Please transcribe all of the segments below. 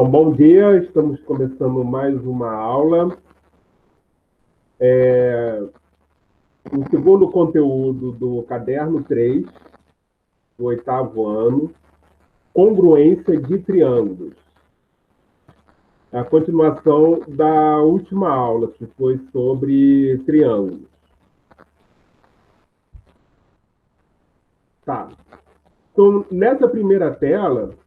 Então, bom dia, estamos começando mais uma aula. O segundo conteúdo do Caderno 3, do 8º ano, congruência de triângulos. A continuação da última aula, que foi sobre triângulos. Tá. Então, nessa primeira tela,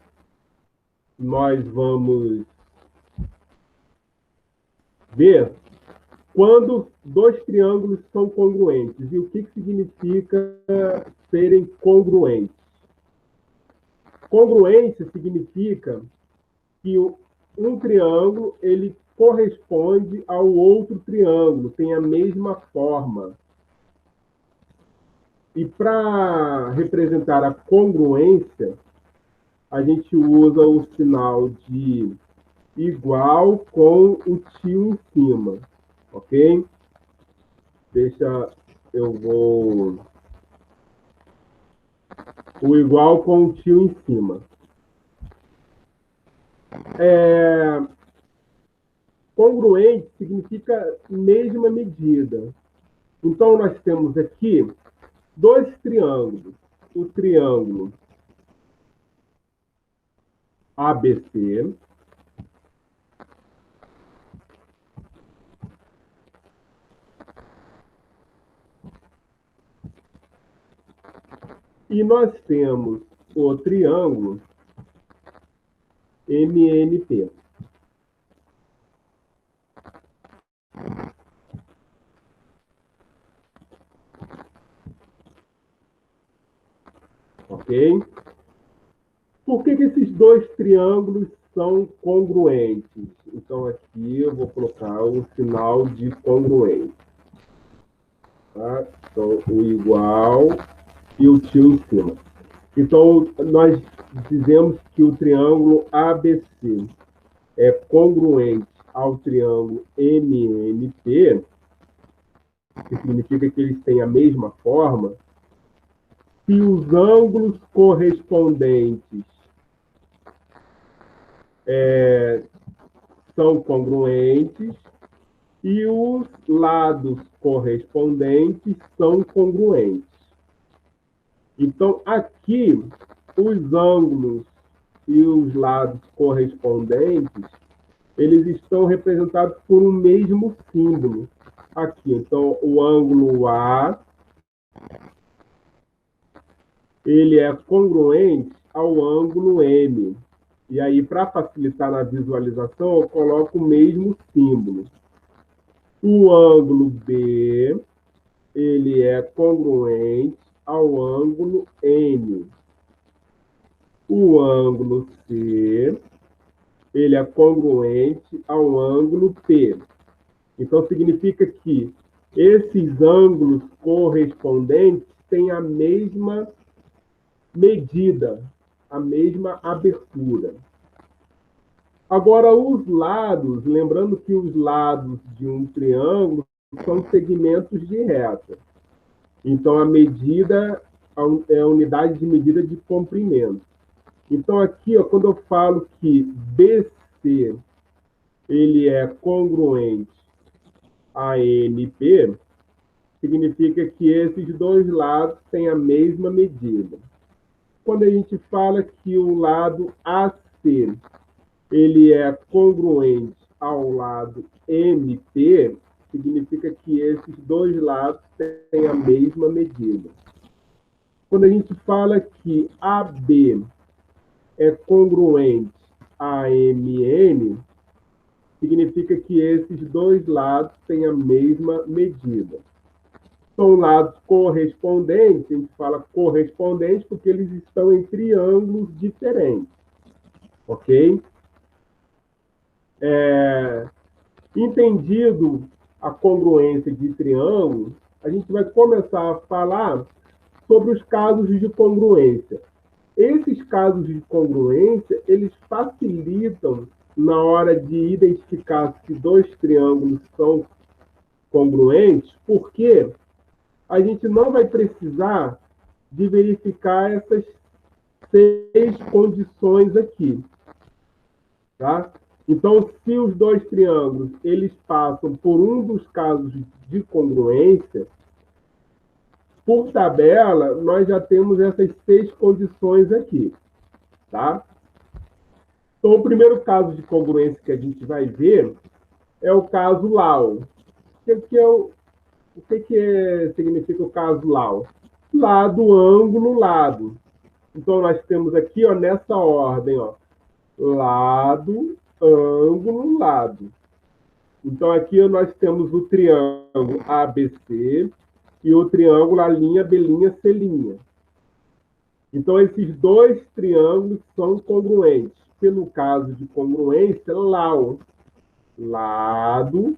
nós vamos ver quando dois triângulos são congruentes e o que significa serem congruentes. Congruência significa que um triângulo ele corresponde ao outro triângulo, tem a mesma forma. E para representar a congruência, a gente usa o sinal de igual com o tio em cima, ok? Eu vou... O igual com o tio em cima. Congruente significa mesma medida. Então, nós temos aqui dois triângulos. O triângulo ABC e nós temos o triângulo MNP. Ok? Por que esses dois triângulos são congruentes? Então, aqui eu vou colocar o sinal de congruência. Tá? Então, o igual e o tio em cima. Então, nós dizemos que o triângulo ABC é congruente ao triângulo MNP, que significa que eles têm a mesma forma, se os ângulos correspondentes são congruentes e os lados correspondentes são congruentes. Então, aqui, os ângulos e os lados correspondentes, eles estão representados por um mesmo símbolo. Aqui, então, o ângulo A, ele é congruente ao ângulo M. E aí, para facilitar na visualização, eu coloco o mesmo símbolo. O ângulo B, ele é congruente ao ângulo N. O ângulo C, ele é congruente ao ângulo P. Então, significa que esses ângulos correspondentes têm a mesma medida, a mesma abertura. Agora, os lados, lembrando que os lados de um triângulo são segmentos de reta. Então, a medida é a unidade de medida de comprimento. Então, aqui, ó, quando eu falo que BC ele é congruente a NP, significa que esses dois lados têm a mesma medida. Quando a gente fala que o lado AC ele é congruente ao lado MP, significa que esses dois lados têm a mesma medida. Quando a gente fala que AB é congruente a MN, significa que esses dois lados têm a mesma medida. São lados correspondentes, a gente fala correspondentes porque eles estão em triângulos diferentes. Ok? Entendido a congruência de triângulos, a gente vai começar a falar sobre os casos de congruência. Esses casos de congruência, eles facilitam na hora de identificar se dois triângulos são congruentes, porque a gente não vai precisar de verificar essas 6 condições aqui. tá? Então, se os dois triângulos eles passam por um dos casos de congruência, por tabela, nós já temos essas 6 condições aqui, tá? Então, o primeiro caso de congruência que a gente vai ver é o caso Lau. O que significa o caso Lau? Lado, ângulo, lado. Então, nós temos aqui, ó, nessa ordem, ó, lado, ângulo, lado. Então, aqui nós temos o triângulo ABC e o triângulo A', B', C'. Então, esses dois triângulos são congruentes. Pelo caso de congruência, LAU. Lado,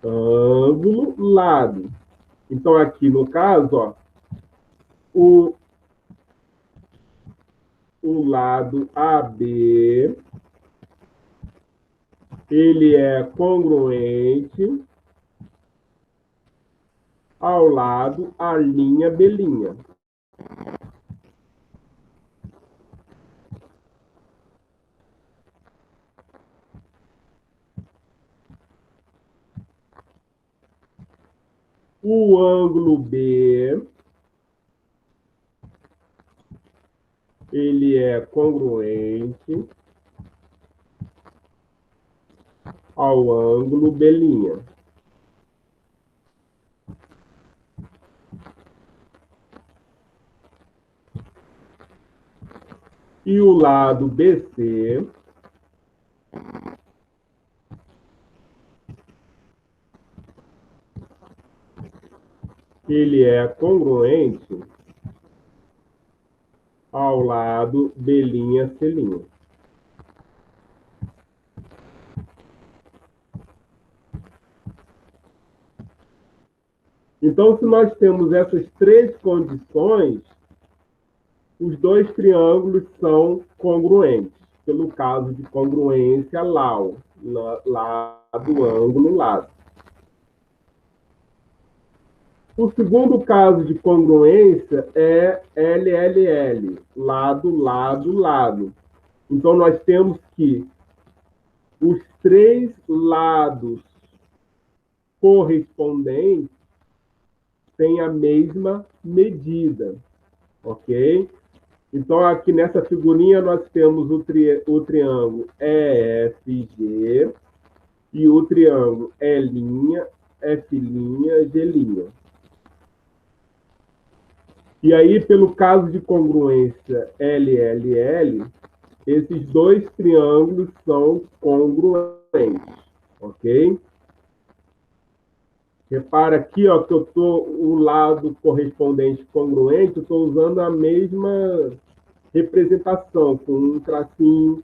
ângulo, lado. Então, aqui no caso, ó, o, o lado AB, ele é congruente ao lado A', B'. O ângulo B, ele é congruente ao ângulo B'. E o lado BC, ele é congruente ao lado B', C'. Então, se nós temos essas 3 condições, os dois triângulos são congruentes, pelo caso de congruência LAU, lado, ângulo, lado. O segundo caso de congruência é LLL, lado, lado, lado. Então, nós temos que os 3 lados correspondentes têm a mesma medida, ok? Então, aqui nessa figurinha, nós temos o triângulo EFG e o triângulo E', F', G'. E aí, pelo caso de congruência LLL, esses dois triângulos são congruentes, ok? Repara aqui, ó, que eu estou o lado correspondente congruente, eu estou usando a mesma representação, com um tracinho,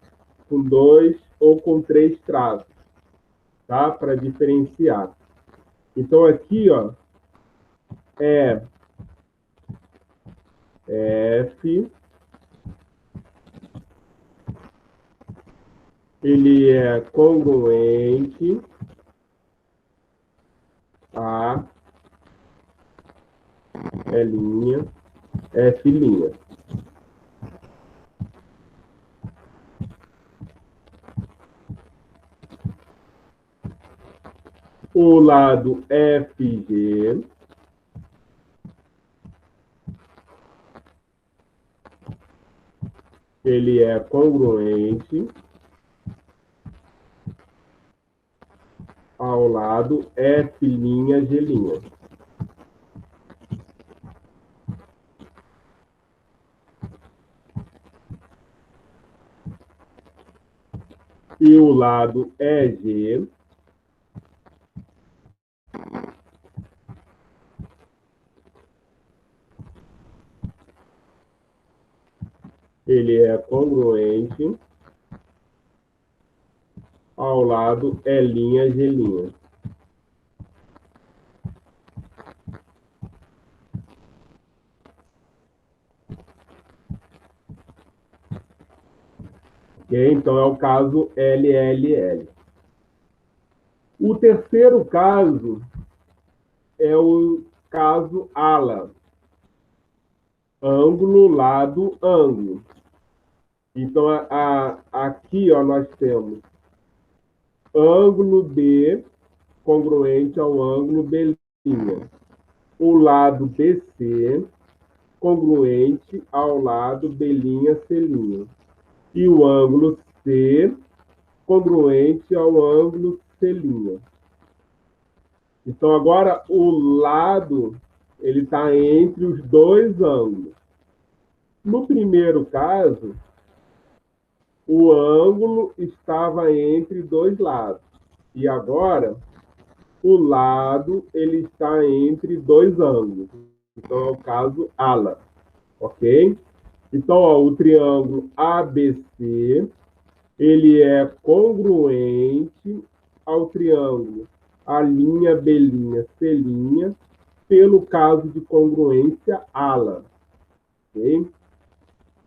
com 2 ou com 3 traços, tá? Para diferenciar. Então, aqui, ó, é F, ele é congruente a L', F'. O lado FG, ele é congruente ao lado F', G'. E o lado EG, ele é congruente ao lado E', G'. Okay? Então, é o caso LLL. O terceiro caso é o caso ALA, ângulo, lado, ângulo. Então, aqui ó, nós temos ângulo D congruente ao ângulo B'. O lado BC congruente ao lado B'C'. E o ângulo C congruente ao ângulo C'. Então, agora, o lado ele está entre os dois ângulos. No primeiro caso, o ângulo estava entre dois lados. E agora, o lado ele está entre dois ângulos. Então, é o caso ala. Ok? Então, ó, o triângulo ABC, ele é congruente ao triângulo A', B', C', pelo caso de congruência ala. Ok?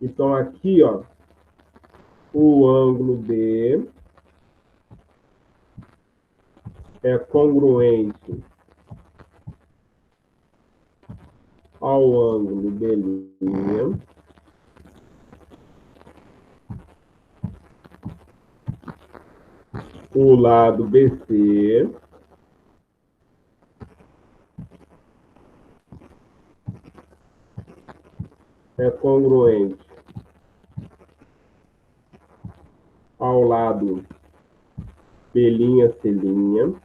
Então, aqui, ó, o ângulo B é congruente ao ângulo B'. O lado BC é congruente ao lado B'C'.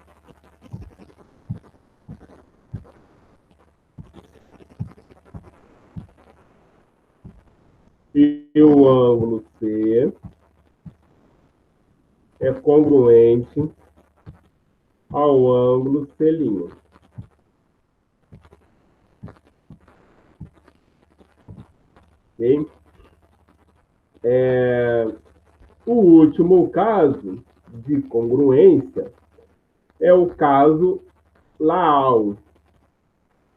E o ângulo C é congruente ao ângulo C'. Ok? O último caso de congruência é o caso Laal.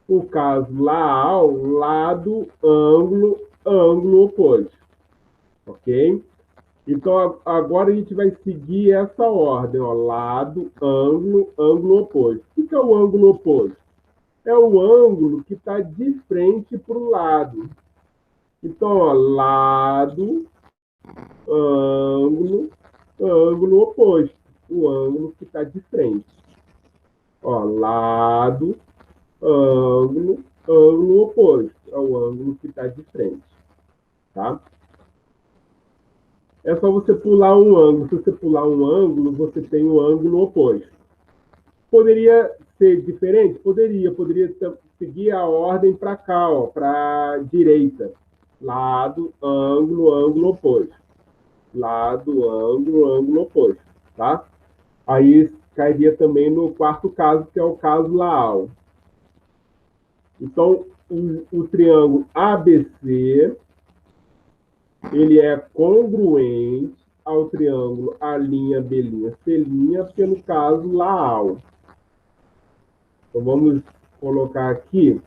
O caso Laal, lado, ângulo, ângulo oposto. Ok? Então, agora a gente vai seguir essa ordem, ó, lado, ângulo, ângulo oposto. O que é o ângulo oposto? É o ângulo que está de frente para o lado. Então, ó, lado, ângulo, ângulo oposto. O ângulo que está de frente. Ó, lado, ângulo, ângulo oposto. É o ângulo que está de frente. Tá? É só você pular um ângulo. Se você pular um ângulo, você tem o ângulo oposto. Poderia ser diferente? Poderia seguir a ordem para cá, para a direita. Lado, ângulo, ângulo oposto. Lado, ângulo, ângulo oposto. Tá? Aí cairia também no quarto caso, que é o caso Laal. Então, o triângulo ABC, ele é congruente ao triângulo A', B', C', pelo caso Laal. Então, vamos colocar aqui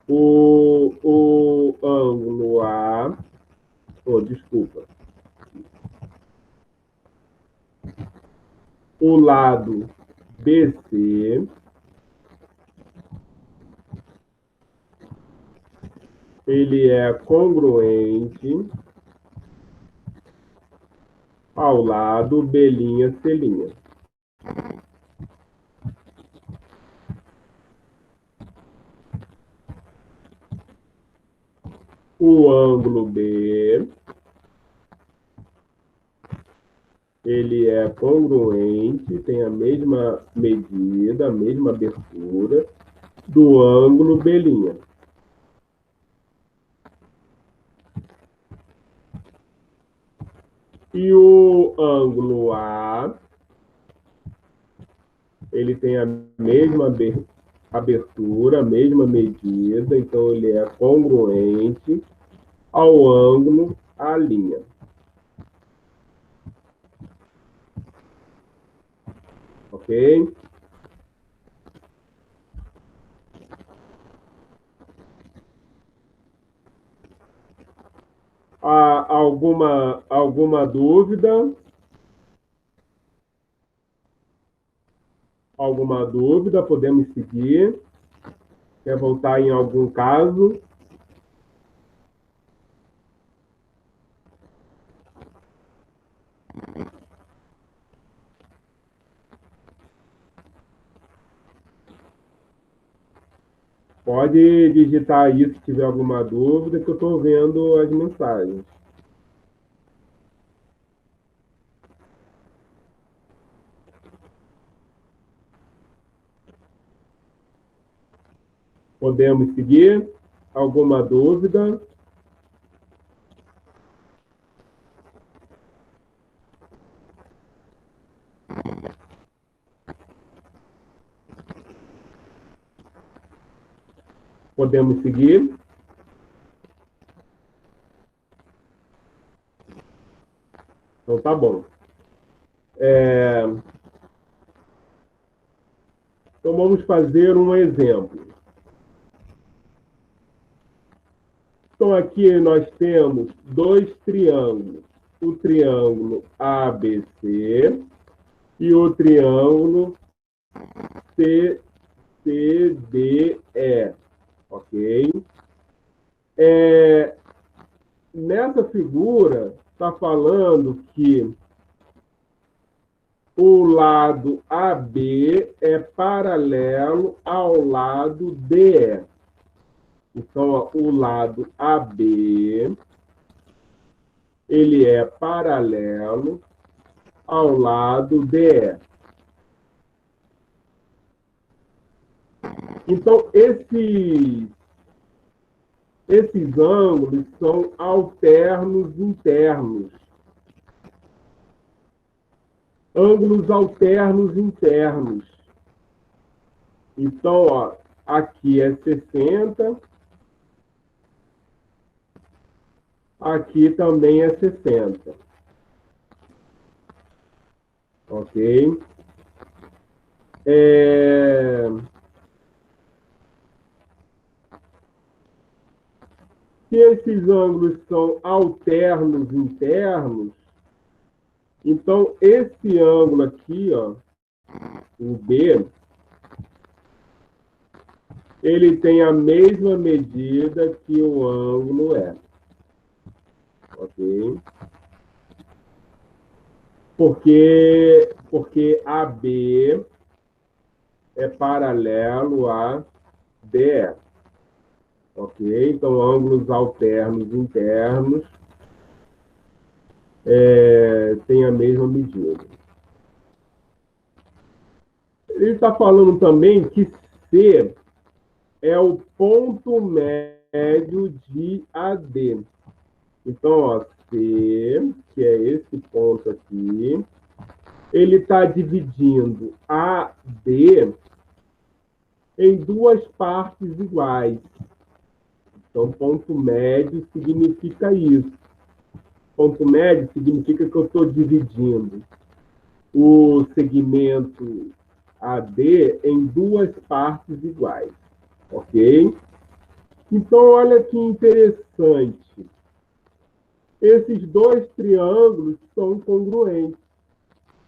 o ângulo A, desculpa, o lado BC, ele é congruente ao lado B'C'. O ângulo B, ele é congruente, tem a mesma medida, a mesma abertura do ângulo B'. E o ângulo A, ele tem a mesma abertura, a mesma medida, então ele é congruente ao ângulo A'. Ok? Há alguma dúvida? Alguma dúvida? Podemos seguir? Quer voltar em algum caso? Pode digitar aí se tiver alguma dúvida, que eu estou vendo as mensagens. Podemos seguir? Alguma dúvida? Podemos seguir? Então tá bom. Então vamos fazer um exemplo. Então aqui nós temos dois triângulos. O triângulo ABC e o triângulo CCDE. Ok? Nessa figura, está falando que o lado AB é paralelo ao lado DE. Então, ó, o lado AB, ele é paralelo ao lado DE. Então, esses ângulos são alternos internos. Ângulos alternos internos. Então, ó, aqui é 60, aqui também é 60. Ok? Se esses ângulos são alternos internos, então esse ângulo aqui, ó, o B, ele tem a mesma medida que o ângulo E. Ok? Porque AB é paralelo a DE. Ok? Então, ângulos alternos internos têm a mesma medida. Ele está falando também que C é o ponto médio de AD. Então, ó, C, que é esse ponto aqui, ele está dividindo AD em duas partes iguais. Então, ponto médio significa isso. Ponto médio significa que eu estou dividindo o segmento AD em duas partes iguais. Ok? Então, olha que interessante. Esses dois triângulos são congruentes.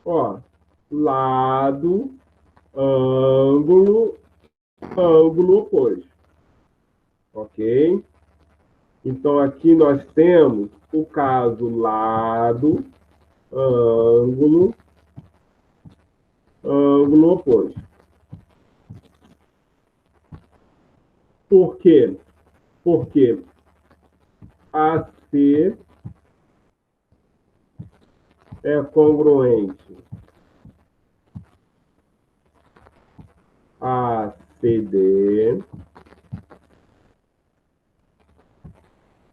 Ó, lado, ângulo, ângulo oposto. Ok? Então, aqui nós temos o caso lado, ângulo, ângulo oposto. Por quê? Porque AC é congruente a CD.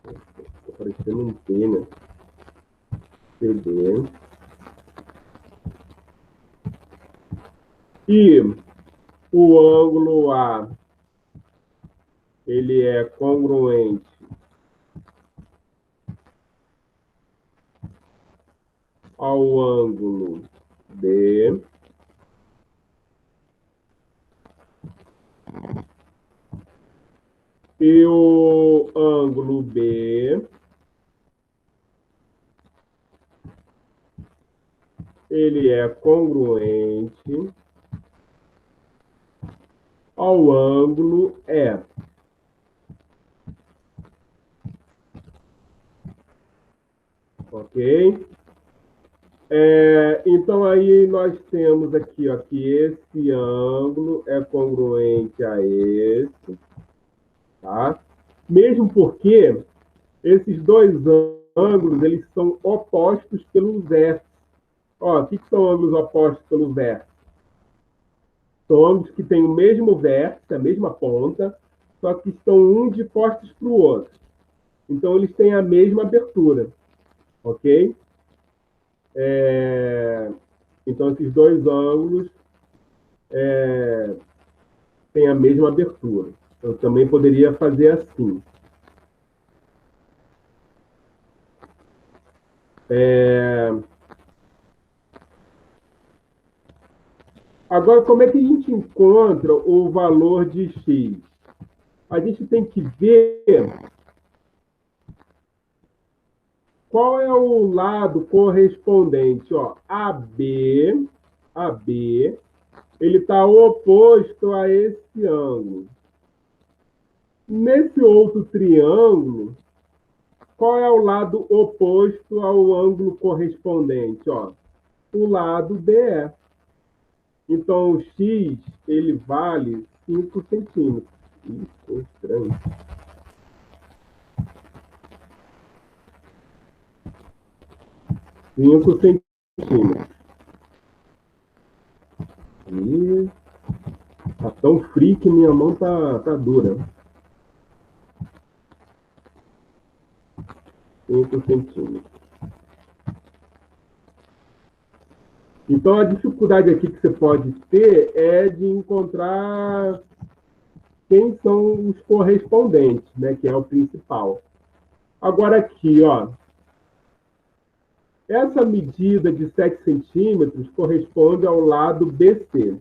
Está parecendo um T, né? CD. E o ângulo A, ele é congruente ao ângulo B. E o ângulo B, ele é congruente ao ângulo E. Ok? Então, aí nós temos aqui ó, que esse ângulo é congruente a esse. tá? Mesmo porque esses dois ângulos, eles são opostos pelo vértice. Ó, o que são ângulos opostos pelo vértice? São ângulos que têm o mesmo vértice, a mesma ponta, só que estão um de costas para o outro. Então, eles têm a mesma abertura, ok? Então, esses dois ângulos têm a mesma abertura. Eu também poderia fazer assim. Agora, como é que a gente encontra o valor de x? A gente tem que ver qual é o lado correspondente. Ó, AB, ele está oposto a esse ângulo. Nesse outro triângulo, qual é o lado oposto ao ângulo correspondente? Ó, o lado BE. Então, o x, ele vale 5 centímetros. Isso, estranho. Cinco centímetros. E tá tão frio que minha mão tá dura. 5 centímetros. Então, a dificuldade aqui que você pode ter é de encontrar quem são os correspondentes, né, que é o principal. Agora aqui, ó, essa medida de 7 centímetros corresponde ao lado BC.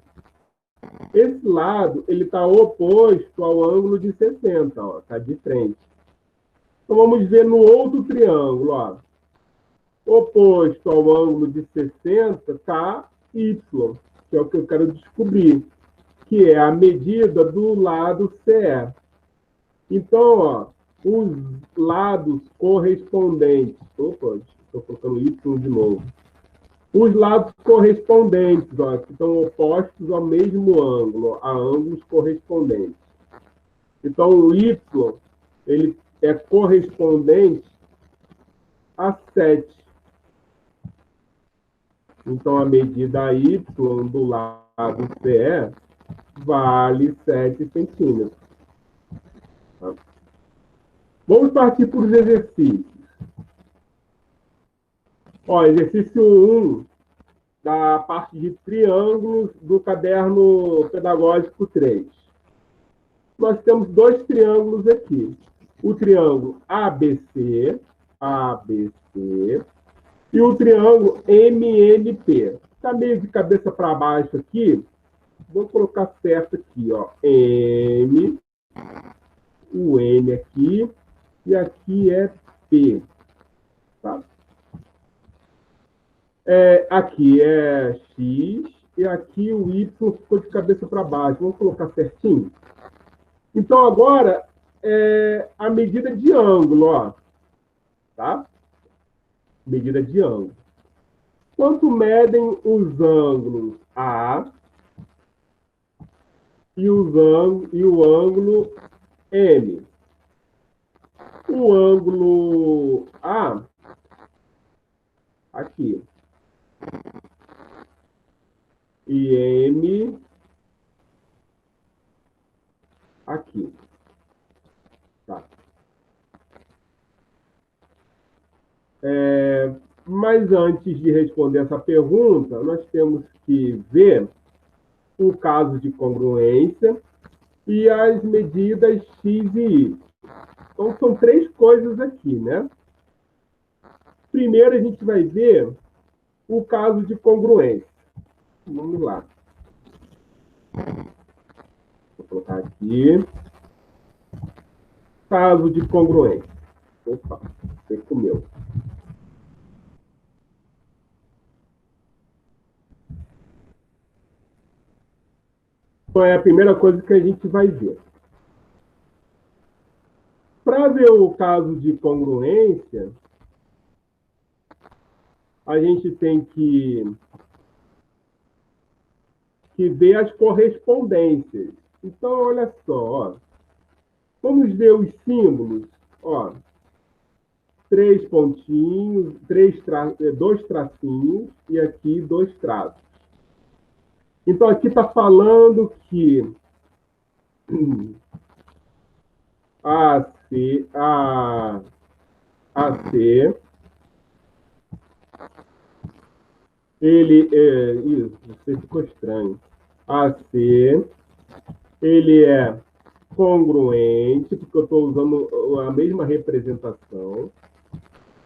Esse lado, ele está oposto ao ângulo de 60, ó, está de frente. Então, vamos ver no outro triângulo, ó. Oposto ao ângulo de 60 está Y, que é o que eu quero descobrir, que é a medida do lado CE. Então, ó, os lados correspondentes... Opa, estou colocando Y de novo. Os lados correspondentes, ó, que estão opostos ao mesmo ângulo, a ângulos correspondentes. Então, o Y, ele é correspondente a 7. Então, a medida Y do lado CE vale 7 centímetros. Tá? Vamos partir para os exercícios. Ó, exercício 1, da parte de triângulos do caderno pedagógico 3. Nós temos dois triângulos aqui. O triângulo ABC, e o triângulo MNP. Está meio de cabeça para baixo aqui. Vou colocar certo aqui, ó. M, o N aqui, e aqui é P. Tá? Aqui é X, e aqui o Y ficou de cabeça para baixo. Vamos colocar certinho? Então, agora, a medida de ângulo, ó. Tá? Medida de ângulo. Quanto medem os ângulos A e o ângulo M? O ângulo A, aqui, e M, aqui. Tá. Mas antes de responder essa pergunta, nós temos que ver o caso de congruência e as medidas X e Y. Então, são três coisas aqui, né? Primeiro, a gente vai ver o caso de congruência. Vamos lá. Vou colocar aqui. Caso de congruência. Opa, você comeu. Então, é a primeira coisa que a gente vai ver. Para ver o caso de congruência, a gente tem que ver as correspondências. Então, olha só, ó. Vamos ver os símbolos. Ó, 3 pontinhos, dois tracinhos e aqui 2 traços. Então, aqui está falando que AC, AC, ele é. Isso, você ficou estranho. AC, ele é congruente, porque eu estou usando a mesma representação,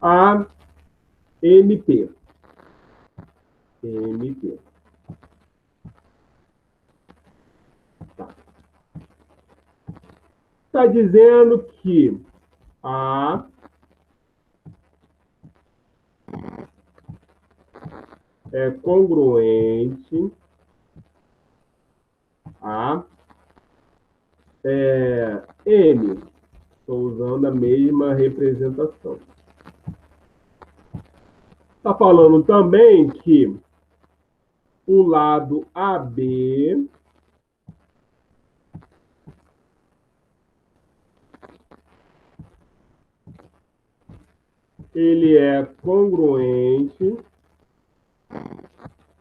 a MP. MP. Tá. Está dizendo que A é congruente a M. Estou usando a mesma representação. Está falando também que o lado AB ele é congruente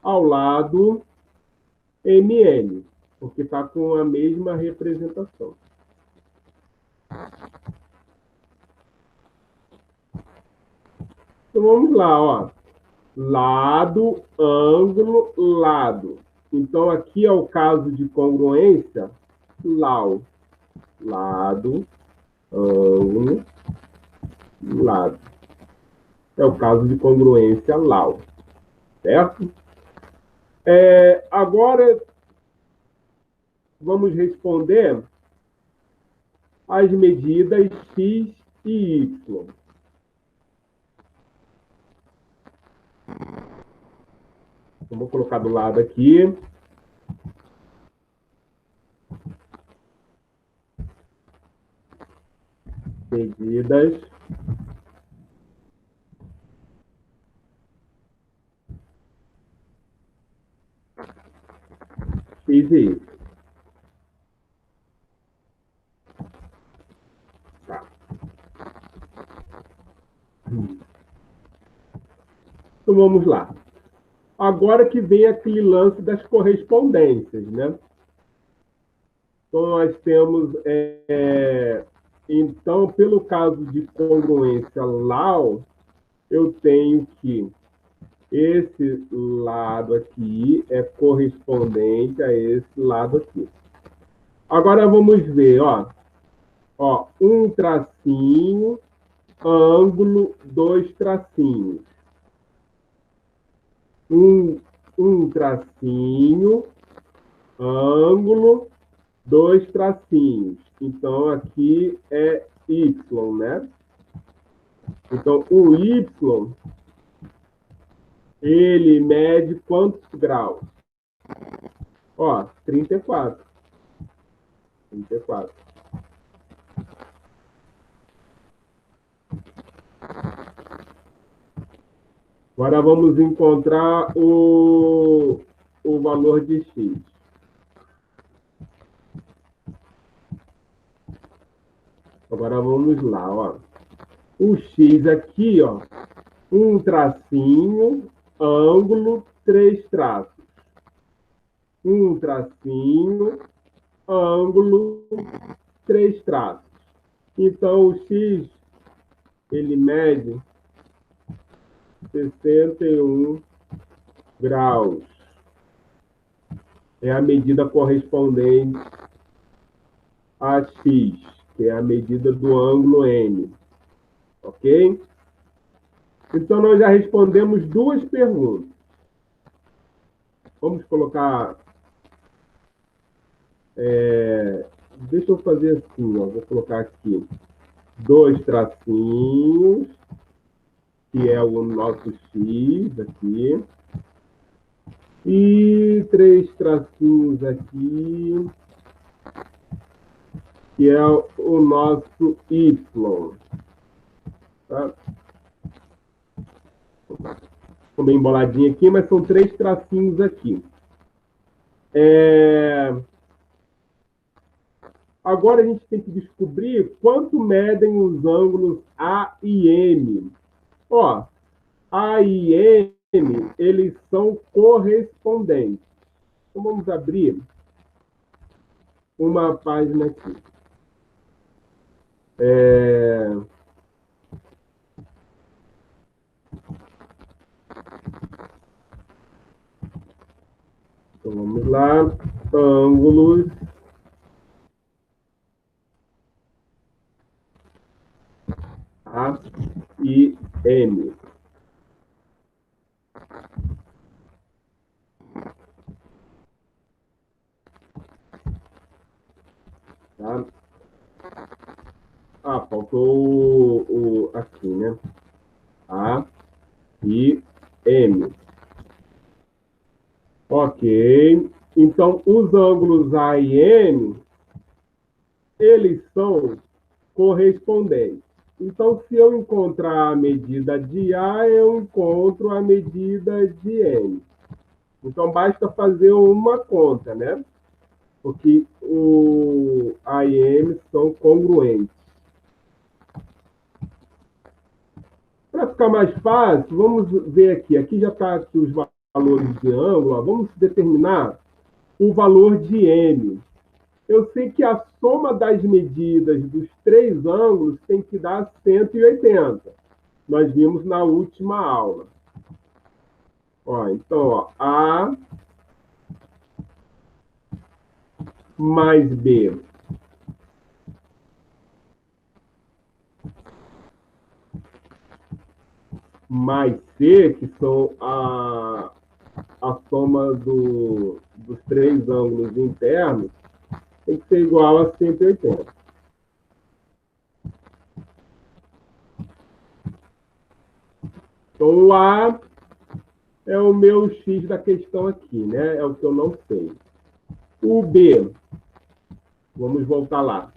ao lado MN, porque está com a mesma representação. Então vamos lá, ó. Lado, ângulo, lado. Então aqui é o caso de congruência, LAU. Lado, ângulo, lado. É o caso de congruência LAU. Certo? Agora, vamos responder as medidas X e Y. Eu vou colocar do lado aqui. Medidas X e Y. Tá. Então vamos lá. Agora que vem aquele lance das correspondências, né? Então nós temos, então, pelo caso de congruência LAU, eu tenho que esse lado aqui é correspondente a esse lado aqui. Agora vamos ver, ó, um tracinho, ângulo, 2 tracinhos. Um tracinho, ângulo, 2 tracinhos. Então, aqui é Y, né? Então, o Y, ele mede quantos graus? Ó, 34. 34. Agora vamos encontrar o valor de X. Agora vamos lá, ó. O X aqui, ó, um tracinho, ângulo, 3 traços. Um tracinho, ângulo, 3 traços. Então, o X, ele mede 61 graus. É a medida correspondente a X, que é a medida do ângulo M. Ok? Então, nós já respondemos 2 perguntas. Vamos colocar... deixa eu fazer assim, ó, vou colocar aqui 2 tracinhos, que é o nosso X aqui, e 3 tracinhos aqui, que é o nosso Y. Tá? Ficou bem emboladinho aqui, mas são 3 tracinhos aqui. Agora a gente tem que descobrir quanto medem os ângulos A e M. Ó, A e M, eles são correspondentes. Então, vamos abrir uma página aqui. Então, vamos lá. Ângulos A e M. Tá? Ah, faltou aqui, né? A e M. Ok. Então, os ângulos A e M, eles são correspondentes. Então, se eu encontrar a medida de A, eu encontro a medida de M. Então, basta fazer uma conta, né? Porque o A e M são congruentes. Para ficar mais fácil, vamos ver aqui. Aqui já está aqui os valores de ângulo. Ó. Vamos determinar o valor de M. Eu sei que a soma das medidas dos três ângulos tem que dar 180. Nós vimos na última aula. Ó, então, ó, A mais B mais C, que são a soma dos três ângulos internos, tem que ser igual a 180. Então, o A é o meu X da questão aqui, né? É o que eu não sei. O B, vamos voltar lá.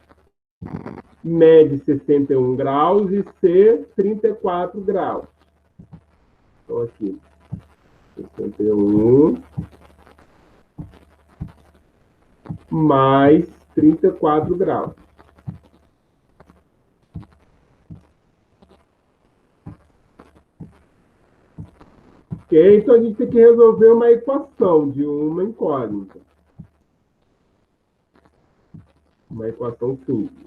Mede 61 graus e C, 34 graus. Então, aqui, 61 mais 34 graus. Ok? Então, a gente tem que resolver uma equação de uma incógnita. Uma equação simples.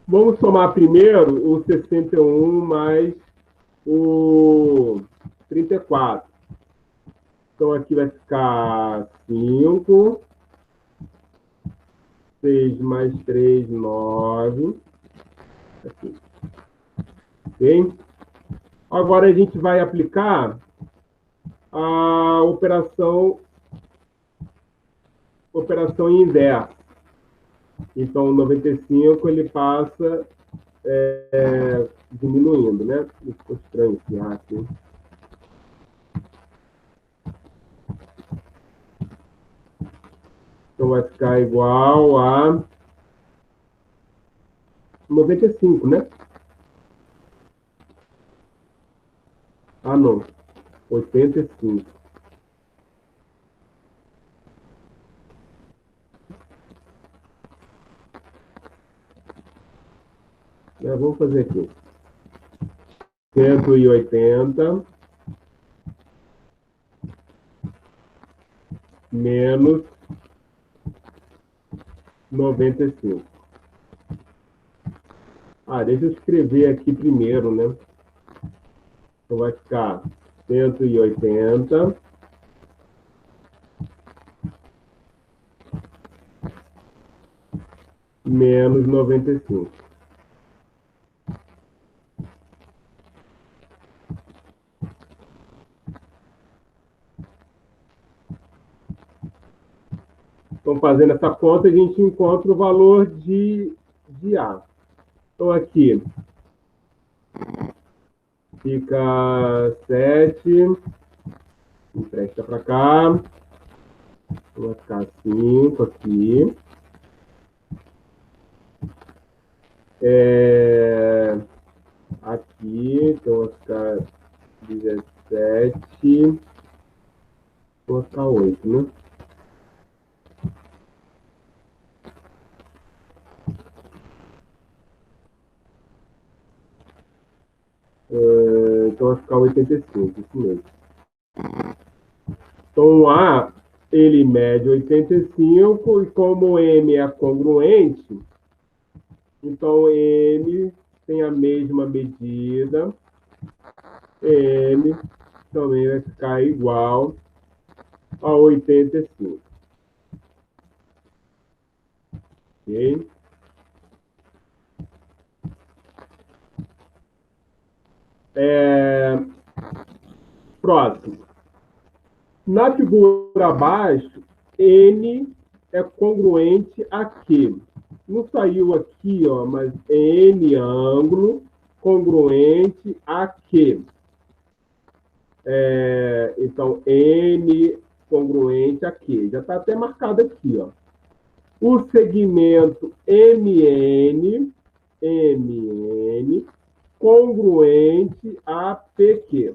Vamos somar primeiro o 61 mais o 34. Então, aqui vai ficar 5. 6 mais 3, 9. Aqui. Ok? Agora a gente vai aplicar a operação inversa. Então, o 95 ele passa diminuindo, né? Ficou estranho esse aqui. Então, vai ficar igual a 95, né? Ah, não. 85. Vamos fazer aqui. 180 menos 95. Ah, deixa eu escrever aqui primeiro, né? Então vai ficar 180 menos 95. Então, fazendo essa conta, a gente encontra o valor de A. Então, aqui fica 7, empresta para cá, vai ficar 5 aqui. Aqui, então vai ficar 17, vai ficar 8, né? então vai ficar 85, isso mesmo. Então, A, ele mede 85, e como M é congruente, então M tem a mesma medida, M também vai ficar igual a 85. Ok? Próximo. Na figura abaixo, N é congruente a Q. Não saiu aqui, ó, mas N ângulo congruente a Q. Então, N congruente a Q. Já está até marcado aqui, ó. O segmento MN congruente a PQ.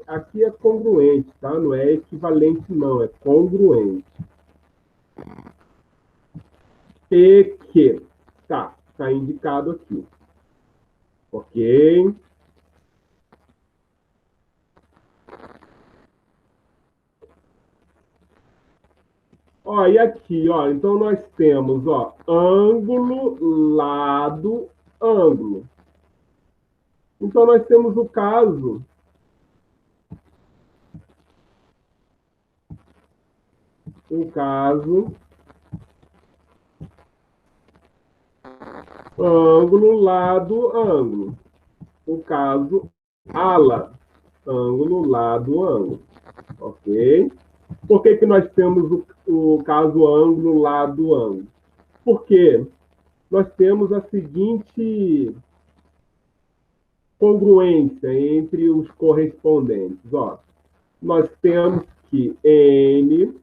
Aqui é congruente, tá? Não é equivalente, não. É congruente. PQ. Tá indicado aqui. Ok? Ó, e aqui, ó, então nós temos, ó, ângulo, lado, ângulo. Então nós temos o caso ângulo, lado, ângulo. O caso ala, ângulo, lado, ângulo. Ok? Por que nós temos o caso ângulo, lado, ângulo? Porque nós temos a seguinte congruência entre os correspondentes. Ó, nós temos que N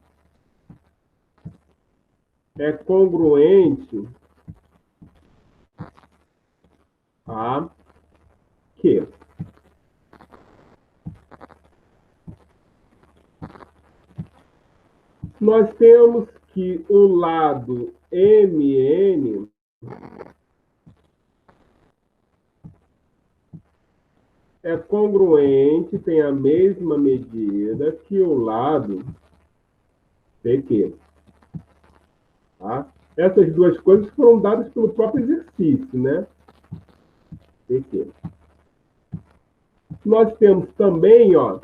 é congruente a Q. Nós temos que o lado MN é congruente, tem a mesma medida que o lado PQ. Tá? Essas duas coisas foram dadas pelo próprio exercício, né? PQ. Nós temos também, ó,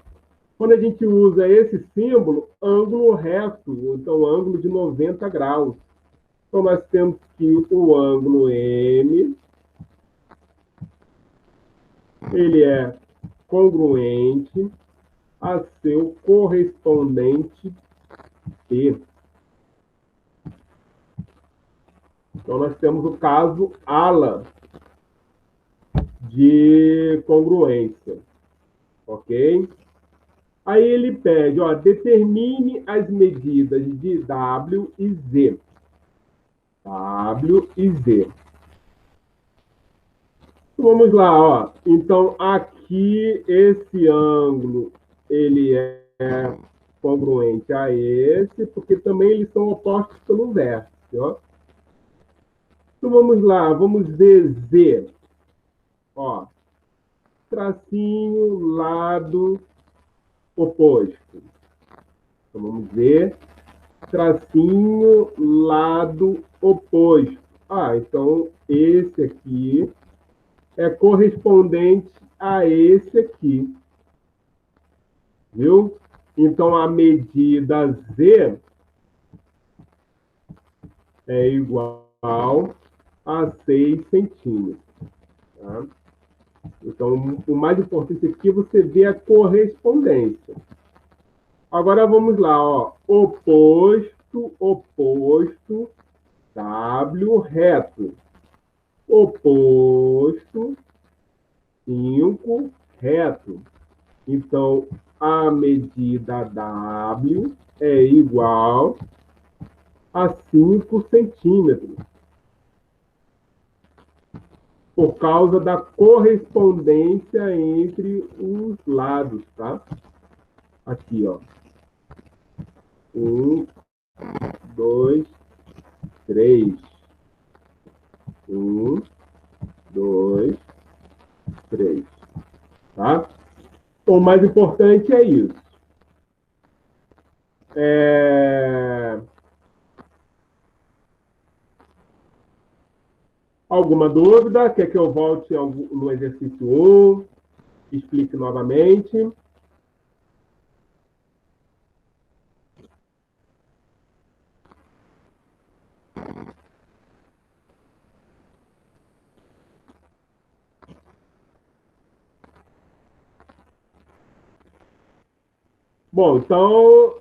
quando a gente usa esse símbolo, ângulo reto, então ângulo de 90 graus. Então nós temos que o ângulo M, ele é congruente a seu correspondente P. Então nós temos o caso ala de congruência, ok? Aí ele pede, ó, determine as medidas de W e Z. W e Z. Vamos lá, ó. Então, aqui, esse ângulo, ele é congruente a esse, porque também eles são opostos pelo vértice, ó. Então, vamos lá, vamos ver Z. Ó, tracinho, lado oposto. Então, vamos ver, tracinho, lado oposto. Ah, então, esse aqui é correspondente a esse aqui. Viu? Então, a medida Z é igual a 6 centímetros. Tá? Então, o mais importante aqui é você ver a correspondência. Agora, vamos lá. Ó. Oposto, oposto, W reto. Oposto, 5 reto. Então, a medida W é igual a 5 centímetros. Por causa da correspondência entre os lados, tá? Aqui, ó. 1, 2, 3. 1, 2, 3. Tá? O mais importante é isso. Alguma dúvida? Quer que eu volte no exercício 1? Explique novamente. Bom, então,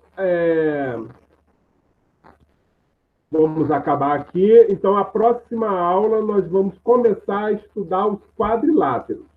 vamos acabar aqui. Então, a próxima aula nós vamos começar a estudar os quadriláteros.